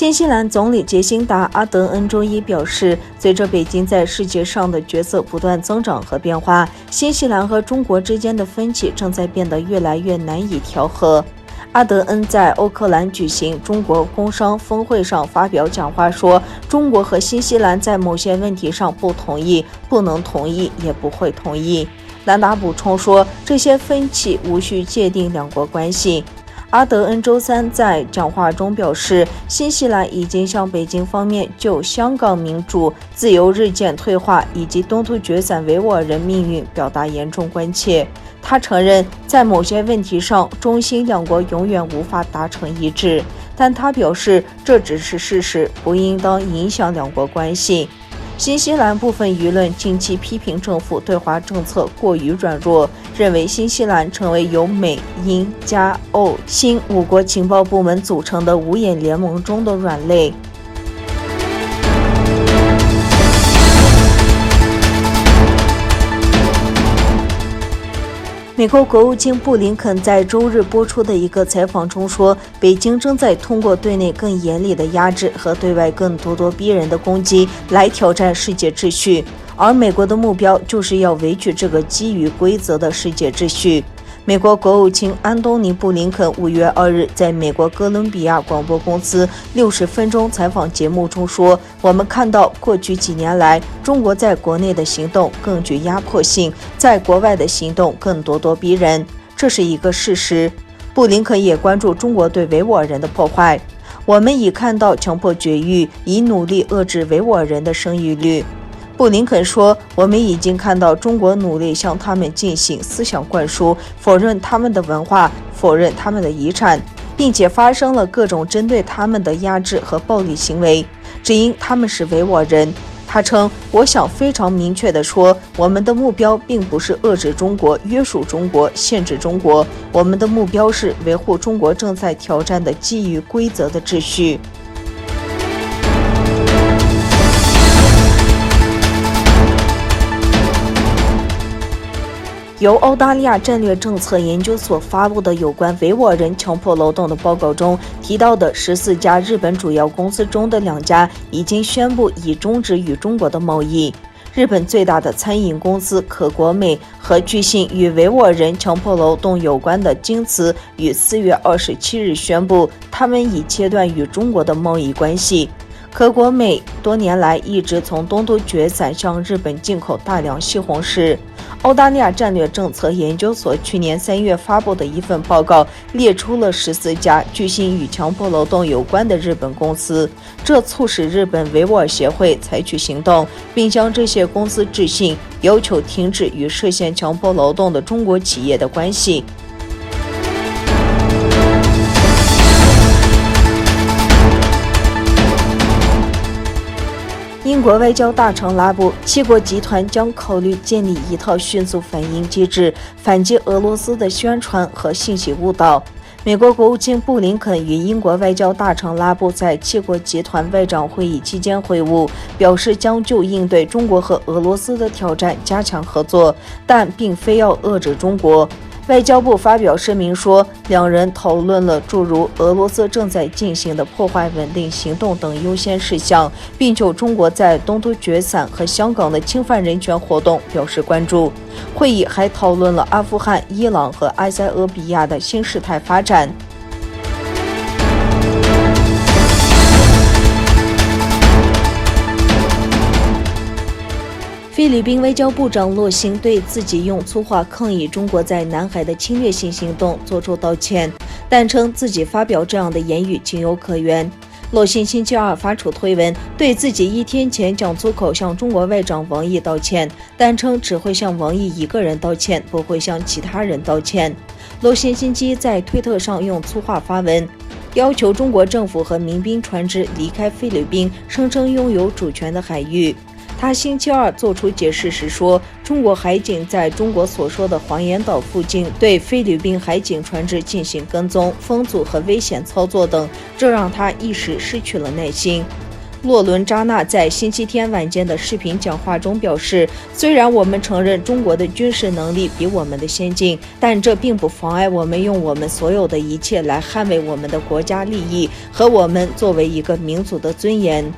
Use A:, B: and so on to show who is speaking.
A: 新西兰总理杰辛达·阿德恩周一表示，随着北京在世界上的角色不断增长和变化，新西兰和中国之间的分歧正在变得越来越难以调和。阿德恩在奥克兰举行中国工商峰会上发表讲话说，中国和新西兰在某些问题上不同意，不能同意，也不会同意。兰达补充说，这些分歧无需界定两国关系。阿德恩周三在讲话中表示，新西兰已经向北京方面就香港民主自由日渐退化以及东突厥散维吾尔人命运表达严重关切。他承认，在某些问题上，中新两国永远无法达成一致，但他表示这只是事实，不应当影响两国关系。新西兰部分舆论近期批评政府对华政策过于软弱，认为新西兰成为由美、英、加、欧、新5国情报部门组成的五眼联盟中的软肋。美国国务卿布林肯在周日播出的一个采访中说，北京正在通过对内更严厉的压制和对外更咄咄逼人的攻击来挑战世界秩序，而美国的目标就是要维持这个基于规则的世界秩序。美国国务卿安东尼·布林肯5月2日在美国哥伦比亚广播公司60分钟采访节目中说，我们看到过去几年来，中国在国内的行动更具压迫性，在国外的行动更咄咄逼人，这是一个事实。布林肯也关注中国对维吾尔人的破坏，我们已看到强迫绝育，以努力遏制维吾尔人的生育率。布林肯说，我们已经看到中国努力向他们进行思想灌输，否认他们的文化，否认他们的遗产，并且发生了各种针对他们的压制和暴力行为，只因他们是维吾尔人。他称，我想非常明确地说，我们的目标并不是遏制中国、约束中国、限制中国，我们的目标是维护中国正在挑战的基于规则的秩序。由澳大利亚战略政策研究所发布的有关维吾尔人强迫劳动的报告中提到的14家日本主要公司中的2家已经宣布已终止与中国的贸易。日本最大的餐饮公司可国美和据信与维吾尔人强迫劳动有关的京瓷于4月27日宣布，他们已切断与中国的贸易关系。可国美多年来一直从东突厥散向日本进口大量西红柿。澳大利亚战略政策研究所去年3月发布的一份报告列出了14家据信与强迫劳动有关的日本公司，这促使日本维吾尔协会采取行动，并向这些公司致信，要求停止与涉嫌强迫劳动的中国企业的关系。英国外交大臣拉布7国集团将考虑建立一套迅速反应机制，反击俄罗斯的宣传和信息误导。美国国务卿布林肯与英国外交大臣拉布在7国集团外长会议期间会晤，表示将就应对中国和俄罗斯的挑战加强合作，但并非要遏制中国。外交部发表声明说，两人讨论了诸如俄罗斯正在进行的破坏稳定行动等优先事项，并就中国在东突厥散和香港的侵犯人权活动表示关注。会议还讨论了阿富汗、伊朗和埃塞俄比亚的新事态发展。菲律宾外交部长洛辛对自己用粗话抗议中国在南海的侵略性行动作出道歉，但称自己发表这样的言语情有可原。洛辛星期二发出推文，对自己1天前讲粗口向中国外长王毅道歉，但称只会向王毅一个人道歉，不会向其他人道歉。洛辛星期在推特上用粗话发文，要求中国政府和民兵船只离开菲律宾声称拥有主权的海域。他星期二做出解释时说，中国海警在中国所说的黄岩岛附近对菲律宾海警船只进行跟踪、封阻和危险操作等，这让他一时失去了耐心。洛伦扎纳在星期天晚间的视频讲话中表示，虽然我们承认中国的军事能力比我们的先进，但这并不妨碍我们用我们所有的一切来捍卫我们的国家利益和我们作为一个民族的尊严。